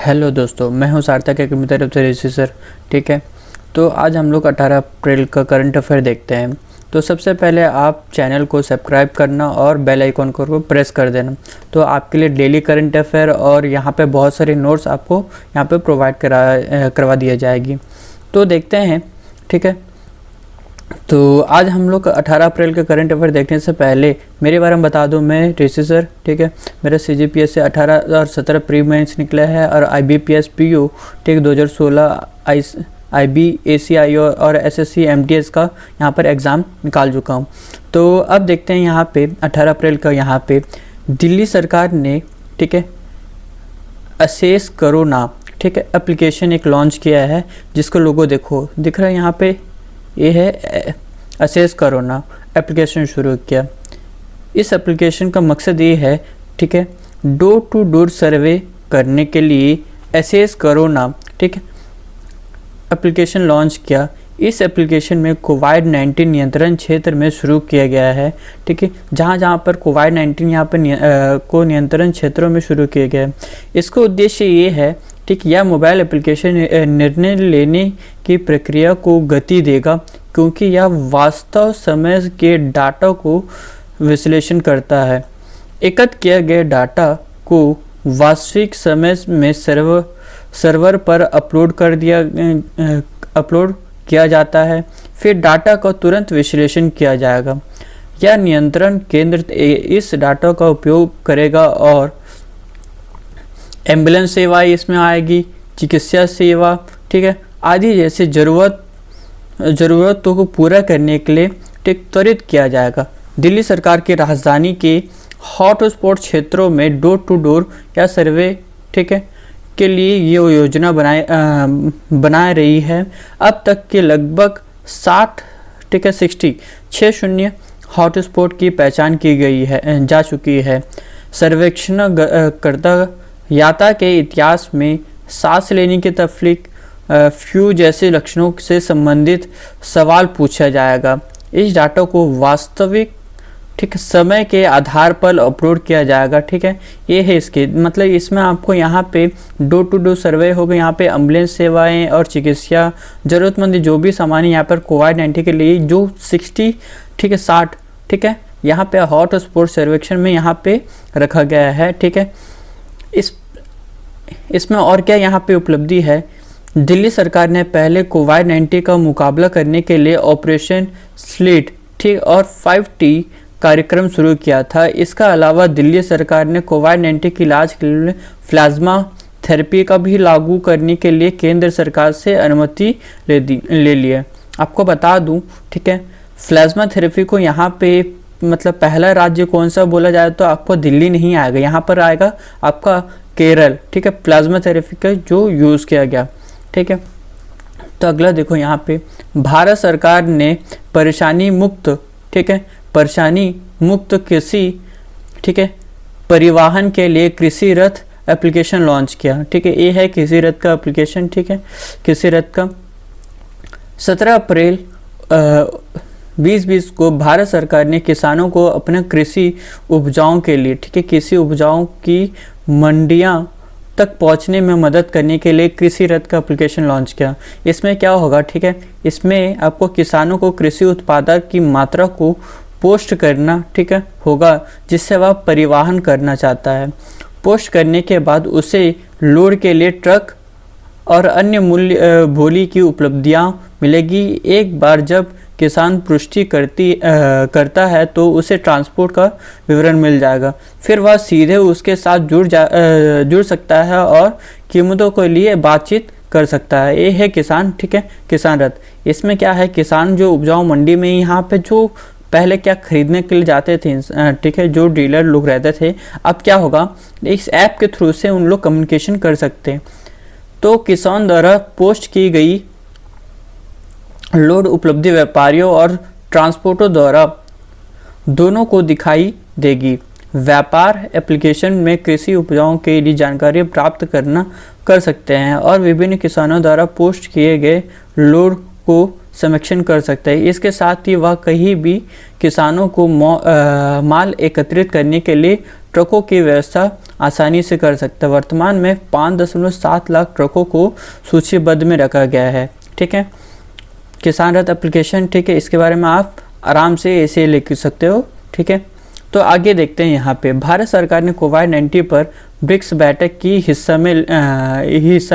Hello दोस्तों, मैं हूं सार्थक एक मेरी तरफ से ऋषि सर। ठीक है, तो आज हम लोग 18 अप्रैल का करंट अफेयर देखते हैं। तो सबसे पहले आप चैनल को सब्सक्राइब करना और बेल आइकन को प्रेस कर देना, तो आपके लिए डेली करंट अफेयर और यहाँ पे बहुत सारे नोट्स आपको यहाँ पे प्रोवाइड करवा दिया जाएगी। तो देखते हैं। ठीक है, तो आज हम लोग 18 अप्रैल का करंट अफेयर देखने से पहले मेरे बारे में बता दूं, मैं ऋषि सर। ठीक है, मेरा CGPS से 18 और 17 प्री मेंस निकला है और IBPS PU ठीक 2016 IB ACI और SSC MTS का यहाँ पर एग्ज़ाम निकाल चुका हूँ। तो अब देखते हैं यहाँ पे 18 अप्रैल का यहाँ पे दिल्ली सरकार ने ठीक है असेस कोरोना ठीक है एप्लीकेशन एक लॉन्च किया है, जिसको लोगो देखो दिख रहा है यहाँ पे, ये है असेस कोरोना एप्लीकेशन शुरू किया। इस एप्लीकेशन का मकसद ये है ठीक है डोर टू डोर सर्वे करने के लिए असेस कोरोना ठीक है एप्लीकेशन लॉन्च किया। इस एप्लीकेशन में कोविड-19 नियंत्रण क्षेत्र में शुरू किया गया है। ठीक है, जहाँ पर कोविड-19 यहाँ पर को नियंत्रण क्षेत्रों में शुरू किया गया है। इसका उद्देश्य ये है ठीक, यह मोबाइल एप्लीकेशन निर्णय लेने की प्रक्रिया को गति देगा, क्योंकि यह वास्तव समय के डाटा को विश्लेषण करता है। एकत्र किया गया डाटा को वास्तविक समय में सर्वर पर अपलोड किया जाता है, फिर डाटा का तुरंत विश्लेषण किया जाएगा। यह नियंत्रण केंद्र इस डाटा का उपयोग करेगा और एम्बुलेंस सेवा इसमें आएगी, चिकित्सा सेवा ठीक है आदि जैसे ज़रूरतों को पूरा करने के लिए ठीक त्वरित किया जाएगा। दिल्ली सरकार की राजधानी के हॉटस्पॉट क्षेत्रों में डोर टू डोर या सर्वे ठीक है के लिए ये योजना बना रही है। अब तक के लगभग 60 ठीक है 60 हॉटस्पॉट की पहचान की गई है जा चुकी है। सर्वेक्षणकर्ता यात्रा के इतिहास में सांस लेने की तकलीफ फ्लू जैसे लक्षणों से संबंधित सवाल पूछा जाएगा। इस डाटा को वास्तविक ठीक समय के आधार पर अपलोड किया जाएगा। ठीक है, ये है इसके मतलब, इसमें आपको यहाँ पे डोर टू डोर सर्वे होगा, यहाँ पे एम्बुलेंस सेवाएं और चिकित्सा जरूरतमंद जो भी सामान यहाँ पर कोविड-19 के लिए जो 60 ठीक है 60 ठीक है यहाँ पे हॉट स्पॉट सर्वेक्षण में यहाँ पे रखा गया है। ठीक है, इसमें और क्या यहाँ पे उपलब्धि है। दिल्ली सरकार ने पहले कोविड-19 का मुकाबला करने के लिए ऑपरेशन स्लीट ठीक और 5T कार्यक्रम शुरू किया था। इसका अलावा दिल्ली सरकार ने कोविड-19 के इलाज के लिए प्लाज्मा थेरेपी का भी लागू करने के लिए केंद्र सरकार से अनुमति ले ली है। आपको बता दूं ठीक है, प्लाज्मा थेरेपी को यहाँ पे मतलब पहला राज्य कौन सा बोला जाए तो आपको दिल्ली नहीं आएगा, यहाँ पर आएगा आपका केरल। ठीक है, प्लाज्मा थेरेपी का जो यूज़ किया गया। ठीक है, तो अगला देखो यहाँ पे भारत सरकार ने परेशानी मुक्त कृषि ठीक है परिवहन के लिए कृषि रथ एप्लीकेशन लॉन्च किया। ठीक है, ये है कृषि रथ का एप्लीकेशन। ठीक है, कृषि रथ का 17 अप्रैल 2020 को भारत सरकार ने किसानों को अपने कृषि उपजाओं के लिए ठीक है कृषि उपजाओं की मंडियां तक पहुंचने में मदद करने के लिए कृषि रथ का एप्लीकेशन लॉन्च किया। इसमें क्या होगा ठीक है, इसमें आपको किसानों को कृषि उत्पादक की मात्रा को पोस्ट करना ठीक है होगा, जिससे वह परिवहन करना चाहता है। पोस्ट करने के बाद उसे लोड के लिए ट्रक और अन्य बोली की उपलब्धियां मिलेगी। एक बार जब किसान पुष्टि करता है तो उसे ट्रांसपोर्ट का विवरण मिल जाएगा, फिर वह सीधे उसके साथ जुड़ सकता है और कीमतों के लिए बातचीत कर सकता है। ये है किसान ठीक है किसान रथ। इसमें क्या है, किसान जो उपजाऊ मंडी में यहाँ पे जो पहले क्या खरीदने के लिए जाते थे ठीक है जो डीलर लोग रहते थे, अब क्या होगा इस ऐप के थ्रू से उन लोग कम्युनिकेशन कर सकते हैं। तो किसान द्वारा पोस्ट की गई लोड उपलब्धि व्यापारियों और ट्रांसपोर्टरों द्वारा दोनों को दिखाई देगी। व्यापार एप्लीकेशन में कृषि उपजाओं के लिए जानकारी प्राप्त कर सकते हैं और विभिन्न किसानों द्वारा पोस्ट किए गए लोड को समीक्षण कर सकते हैं। इसके साथ ही वह कहीं भी किसानों को माल एकत्रित करने के लिए ट्रकों की व्यवस्था आसानी से कर सकता है। वर्तमान में 5.7 लाख ट्रकों को सूचीबद्ध में रखा गया है, ठीक है। किसान रथ एप्लीकेशन, ठीक है, इसके बारे में आप आराम से ऐसे लिख सकते हो, ठीक है। तो आगे देखते हैं यहाँ पे भारत सरकार ने कोविड-19 पर ब्रिक्स बैठक की हिस्सा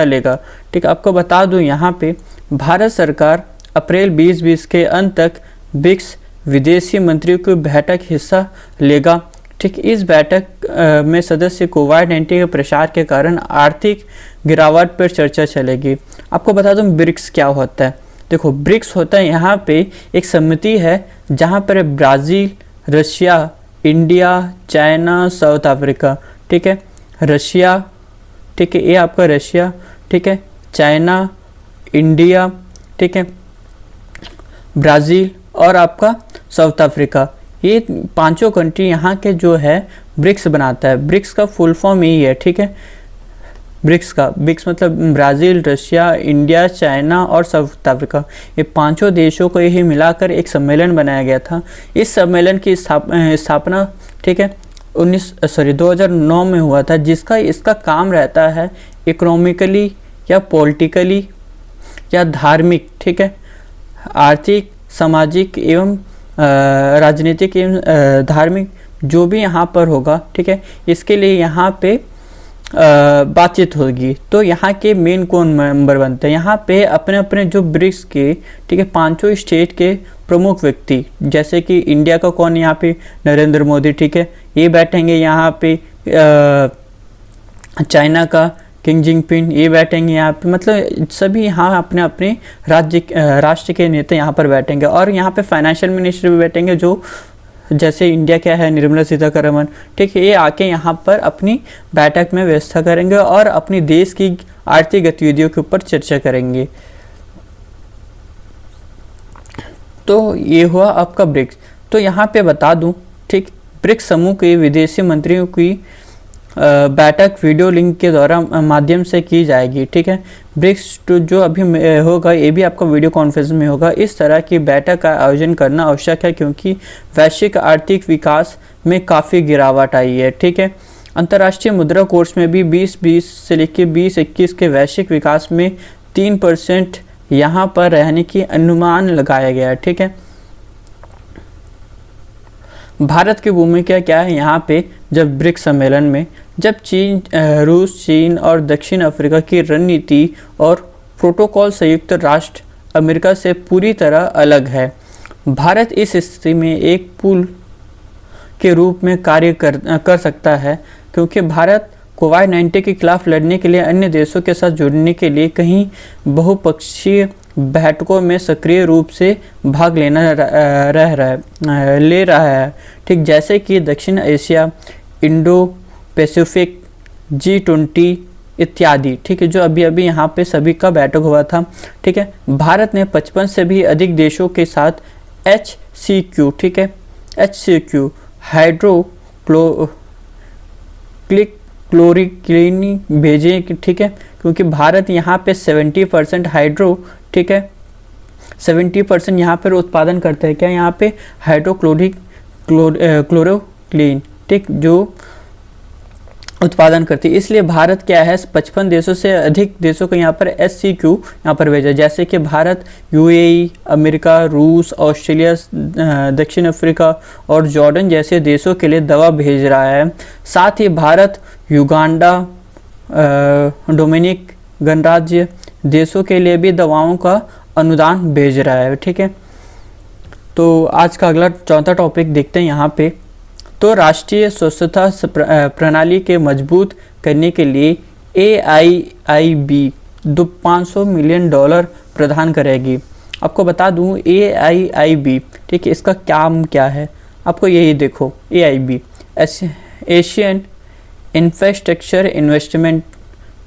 लेगा, ठीक है। आपको बता दूँ यहाँ पे भारत सरकार अप्रैल 2020 के अंत तक ब्रिक्स विदेशी मंत्रियों की बैठक हिस्सा लेगा, ठीक। इस बैठक में सदस्य कोविड-19 के प्रसार के कारण आर्थिक गिरावट पर चर्चा चलेगी। आपको बता दूं ब्रिक्स क्या होता है। देखो, ब्रिक्स होता है यहाँ पे एक समिति है जहाँ पर Brazil, Russia, India, China, south Africa, ठीक है। रशिया, ठीक है, ये आपका रशिया, ठीक है, चाइना, इंडिया, ठीक है, ब्राज़ील और आपका साउथ अफ्रीका, ये 5 कंट्री यहाँ के जो है ब्रिक्स बनाता है। ब्रिक्स का फुल फॉर्म यही है, ठीक है। ब्रिक्स मतलब ब्राज़ील, रशिया, इंडिया, चाइना और साउथ अफ्रीका, ये 5 देशों को यही मिलाकर एक सम्मेलन बनाया गया था। इस सम्मेलन की स्थापना, ठीक है, 2009 में हुआ था, इसका काम रहता है इकोनॉमिकली या पॉलिटिकली या धार्मिक, ठीक है, आर्थिक, सामाजिक एवं राजनीतिक एवं धार्मिक जो भी यहाँ पर होगा, ठीक है, इसके लिए यहाँ पे बातचीत होगी। तो यहाँ के मेन कौन मेंबर बनते हैं, यहाँ पे अपने अपने जो ब्रिक्स के, ठीक है, 5 स्टेट के प्रमुख व्यक्ति, जैसे कि इंडिया का कौन, यहाँ पे नरेंद्र मोदी, ठीक है, ये बैठेंगे। यहाँ पे चाइना का किंग जिनपिंग, ये बैठेंगे यहाँ पे। मतलब सभी यहाँ अपने अपने राष्ट्र के नेता यहाँ पर बैठेंगे। और यहाँ पे फाइनेंशियल मिनिस्टर भी बैठेंगे, जो जैसे इंडिया क्या है निर्मला सीतारमण, ठीक है, ये आके यहाँ पर अपनी बैठक में व्यवस्था करेंगे और अपनी देश की आर्थिक गतिविधियों के ऊपर चर्चा करेंगे। तो ये हुआ आपका ब्रिक्स। तो यहाँ पे बता दूँ, ठीक, ब्रिक्स समूह के विदेशी मंत्रियों की बैठक वीडियो लिंक के द्वारा माध्यम से की जाएगी, ठीक है। ब्रिक्स जो अभी होगा ये भी आपका वीडियो कॉन्फ्रेंस में होगा। इस तरह की बैठक का आयोजन करना आवश्यक है क्योंकि वैश्विक आर्थिक विकास में काफ़ी गिरावट आई है, ठीक है। अंतर्राष्ट्रीय मुद्रा कोष में भी 2020 से लेकर 2021 के वैश्विक विकास में 3% यहाँ पर रहने की अनुमान लगाया गया है, ठीक है। भारत की भूमिका क्या है यहाँ पे, जब ब्रिक्स सम्मेलन में जब रूस, चीन और दक्षिण अफ्रीका की रणनीति और प्रोटोकॉल संयुक्त राष्ट्र अमेरिका से पूरी तरह अलग है, भारत इस स्थिति में एक पुल के रूप में कार्य कर सकता है क्योंकि भारत कोविड-19 के खिलाफ लड़ने के लिए अन्य देशों के साथ जुड़ने के लिए कहीं बहुपक्षीय बैठकों में सक्रिय रूप से भाग ले रहा है, ठीक। जैसे कि दक्षिण एशिया, इंडो पैसिफिक, G20 इत्यादि, ठीक है, जो अभी अभी यहाँ पे सभी का बैठक हुआ था, ठीक है। भारत ने 55 से भी अधिक देशों के साथ HCQ, ठीक है, HCQ हाइड्रोक्लोरिक्लिनी भेजे, ठीक है, क्योंकि भारत यहाँ पे 70% ठीक है, 70% यहाँ पर उत्पादन करते हैं। क्या यहाँ पे क्लोरोक्लीन, ठीक, जो उत्पादन करती है। इसलिए भारत क्या है 55 देशों से अधिक देशों को यहाँ पर HCQ यहाँ पर भेजा, जैसे कि भारत UAE, अमेरिका, रूस, ऑस्ट्रेलिया, दक्षिण अफ्रीका और जॉर्डन जैसे देशों के लिए दवा भेज रहा है। साथ ही भारत युगांडा, डोमिनिक गणराज्य देशों के लिए भी दवाओं का अनुदान भेज रहा है, ठीक है। तो आज का अगला 4था टॉपिक देखते हैं यहाँ पे। तो राष्ट्रीय स्वच्छता प्रणाली के मजबूत करने के लिए AIIB $500 मिलियन प्रदान करेगी। आपको बता दूं AIIB, ठीक है, इसका काम क्या है, आपको यही देखो, AIB Asian infrastructure investment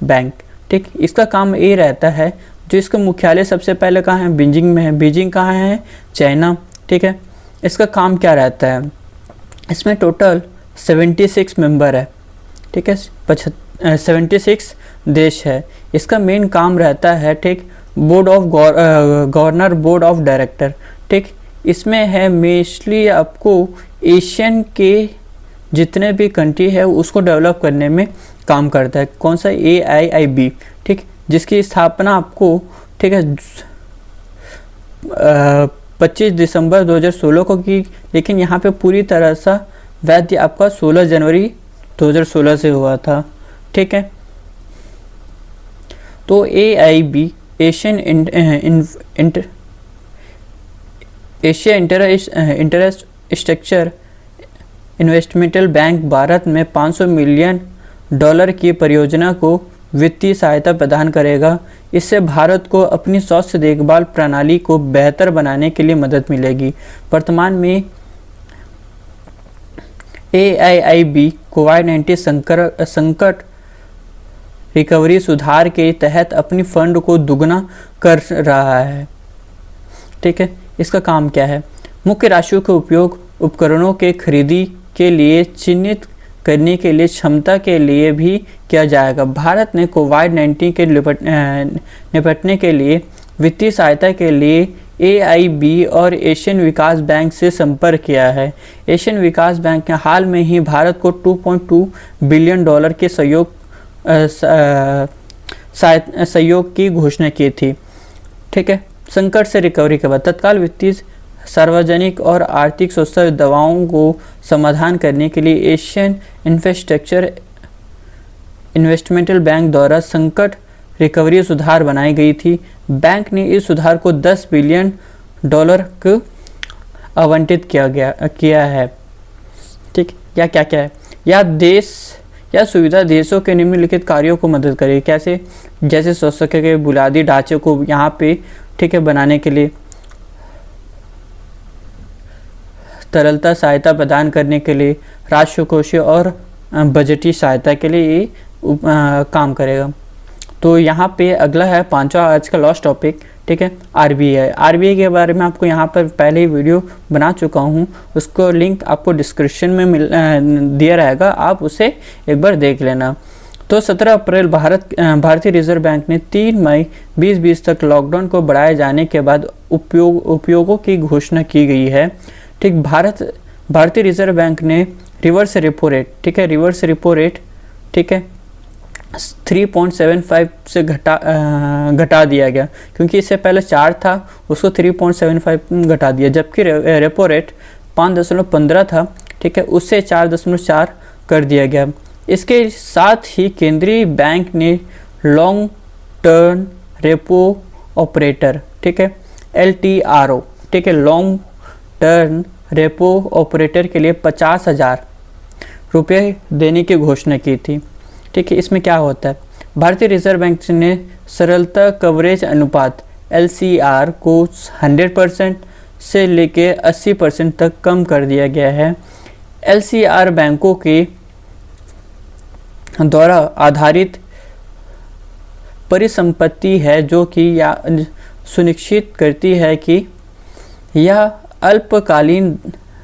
bank, ठीक। इसका काम ये रहता है, जो इसका मुख्यालय सबसे पहले कहाँ है, बीजिंग में है। बीजिंग कहाँ है, चाइना, ठीक है। इसका काम क्या रहता है, इसमें टोटल 76 मेंबर है, ठीक है, 76 देश है। इसका मेन काम रहता है, ठीक, board of governor, board of director, ठीक। इसमें है मेनली आपको एशियन के जितने भी कंट्री है उसको डेवलप करने में काम करता है। कौन सा? AIIB, ठीक, जिसकी स्थापना आपको, ठीक है, 25 दिसंबर 2016 को की, लेकिन यहाँ पे पूरी तरह से वैध आपका 16 जनवरी 2016 से हुआ था, ठीक है। तो AIIB Asia infrastructure investmental bank Bharat में $500 मिलियन की परियोजना को वित्तीय सहायता प्रदान करेगा। इससे भारत को अपनी स्वास्थ्य देखभाल प्रणाली को बेहतर बनाने के लिए मदद मिलेगी। वर्तमान में AIIB कोविड-19 संकट रिकवरी सुधार के तहत अपनी फंड को दुगना कर रहा है, ठीक है। इसका काम क्या है? मुख्य राशियों का उपयोग उपकरणों के खरीदी के लिए चिन्हित करने के लिए क्षमता के लिए भी किया जाएगा। भारत ने कोविड-19 के निपटने के लिए वित्तीय सहायता के लिए AIIB और एशियन विकास बैंक से संपर्क किया है। एशियन विकास बैंक ने हाल में ही भारत को $2.2 बिलियन के सहयोग की घोषणा की थी, ठीक है। संकट से रिकवरी के बाद तत्काल वित्तीय, सार्वजनिक और आर्थिक सुरक्षा दवाओं को समाधान करने के लिए एशियन इंफ्रास्ट्रक्चर इन्वेस्टमेंटल बैंक द्वारा संकट रिकवरी सुधार बनाई गई थी। बैंक ने इस सुधार को $10 बिलियन को आवंटित किया है, ठीक। या क्या क्या है? यह सुविधा देशों के निम्नलिखित कार्यों को मदद करेगी। कैसे? जैसे स्वास्थ्य के बुनियादी ढांचे को यहाँ पे, ठीक है, बनाने के लिए, तरलता सहायता प्रदान करने के लिए, राजकोषीय और बजटीय सहायता के लिए ये काम करेगा। तो यहाँ पे अगला है 5वां आज का लास्ट टॉपिक, ठीक है, RBI के बारे में आपको यहाँ पर पहले ही वीडियो बना चुका हूँ, उसको लिंक आपको डिस्क्रिप्शन में दिया रहेगा, आप उसे एक बार देख लेना। तो 17 अप्रैल भारतीय रिजर्व बैंक ने 3 मई 2020 तक लॉकडाउन को बढ़ाए जाने के बाद उपयोगों की घोषणा की गई है, ठीक। भारतीय रिजर्व बैंक ने रिवर्स रेपो रेट, ठीक है, रिवर्स रेपो रेट, ठीक है, 3.75 से घटा दिया गया, क्योंकि इससे पहले 4 था, उसको 3.75 घटा दिया, जबकि रेपो रेट 5.15 था, ठीक है, उससे 4.4 कर दिया गया। इसके साथ ही केंद्रीय बैंक ने लॉन्ग टर्म रेपो ऑपरेटर, ठीक है, LTRO, ठीक है, लॉन्ग टर्म रेपो ऑपरेटर के लिए 50,000 रुपये देने की घोषणा की थी, ठीक है। इसमें क्या होता है? भारतीय रिजर्व बैंक ने सरलता कवरेज अनुपात LCR को 100% से लेकर 80% तक कम कर दिया गया है। LCR बैंकों के द्वारा आधारित परिसंपत्ति है जो कि यह सुनिश्चित करती है कि यह अल्पकालीन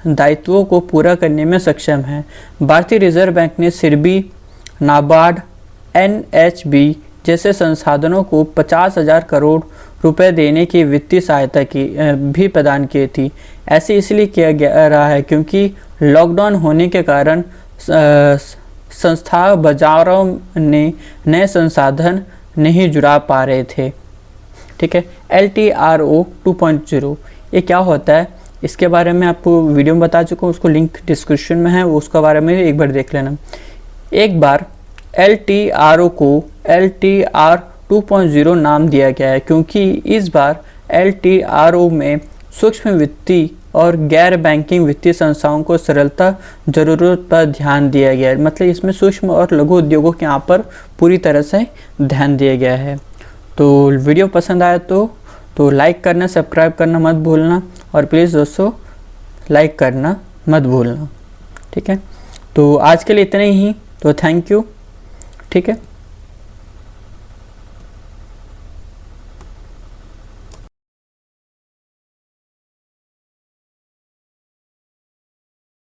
दायित्वों को पूरा करने में सक्षम है। भारतीय रिजर्व बैंक ने सिडबी, नाबार्ड, NHB जैसे संसाधनों को 50,000 करोड़ रुपए देने की वित्तीय सहायता की भी प्रदान की थी। ऐसे इसलिए किया रहा है क्योंकि लॉकडाउन होने के कारण संस्था बाजारों ने नए संसाधन नहीं जुड़ा पा रहे थे, ठीक है। LTRO 2.0 ये क्या होता है? इसके बारे में आपको वीडियो में बता चुका हूँ, उसको लिंक डिस्क्रिप्शन में है, उसके बारे में एक बार देख लेना। एक बार LTRO को LTR 2.0 नाम दिया गया है क्योंकि इस बार LTRO में सूक्ष्म वित्तीय और गैर बैंकिंग वित्तीय संस्थाओं को सरलता जरूरत पर ध्यान दिया गया है। मतलब इसमें सूक्ष्म और लघु उद्योगों के यहाँ पर पूरी तरह से ध्यान दिया गया है। तो वीडियो पसंद आया तो लाइक करना, सब्सक्राइब करना मत भूलना, और प्लीज़ दोस्तों लाइक करना मत भूलना, ठीक है। तो आज के लिए इतना ही, तो थैंक यू, ठीक है।